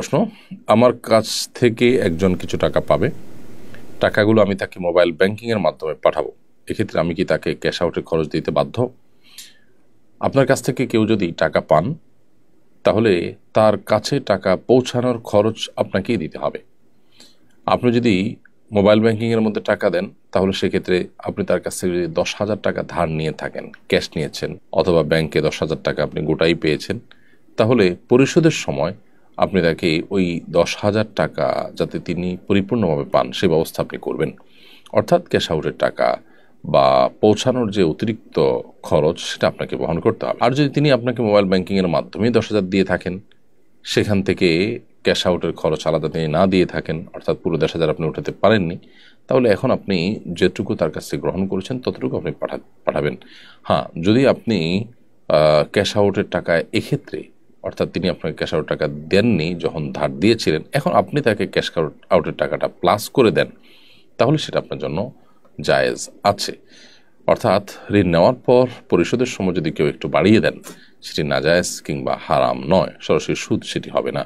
প্রশ্ন, আমার কাছ থেকে একজন কিছু টাকা পাবে, টাকাগুলো আমি তাকে মোবাইল ব্যাংকিং এর মাধ্যমে পাঠাবো। এক্ষেত্রে আমি কি তাকে ক্যাশ আউটের খরচ দিতে বাধ্য? আপনার কাছ থেকে কেউ যদি টাকা পান, তাহলে তার কাছে টাকা পৌঁছানোর খরচ আপনাকেই দিতে হবে। আপনি যদি মোবাইল ব্যাংকিং এর মধ্যে টাকা দেন, তাহলে সেক্ষেত্রে আপনি তার কাছ থেকে যদি 10,000 টাকা ধার নিয়ে থাকেন, ক্যাশ নিয়েছেন, অথবা ব্যাংকে 10,000 টাকা আপনি গোটাই পেয়েছেন, তাহলে পরিশোধের সময় আপনি তাকে ওই 10,000 টাকা যাতে তিনি পরিপূর্ণভাবে পান সে ব্যবস্থা আপনি করবেন। অর্থাৎ ক্যাশ আউটের টাকা বা পৌঁছানোর যে অতিরিক্ত খরচ সেটা আপনাকে বহন করতে হবে। আর যদি তিনি আপনাকে মোবাইল ব্যাংকিংয়ের মাধ্যমেই 10,000 দিয়ে থাকেন, সেখান থেকে ক্যাশ আউটের খরচ আলাদা তিনি না দিয়ে থাকেন, অর্থাৎ পুরো 10,000 আপনি উঠাতে পারেননি, তাহলে এখন আপনি যেটুকু তার কাছ থেকে গ্রহণ করেছেন ততটুকু আপনি পাঠাবেন। হ্যাঁ, যদি আপনি ক্যাশ আউটের টাকা এক্ষেত্রে, অর্থাৎ তিনি আপনাকে ক্যাশ আউট টাকা দেননি যখন ধার দিয়েছিলেন, এখন আপনি তাকে ক্যাশ আউটের টাকাটা প্লাস করে দেন, তাহলে সেটা আপনার জন্য জায়েজ আছে। অর্থাৎ ঋণ নেওয়ার পর পরিশোধের সময় যদি কেউ একটু বাড়িয়ে দেন, সেটি নাজায়েজ কিংবা হারাম নয়, সরাসরি সুদ সেটি হবে না।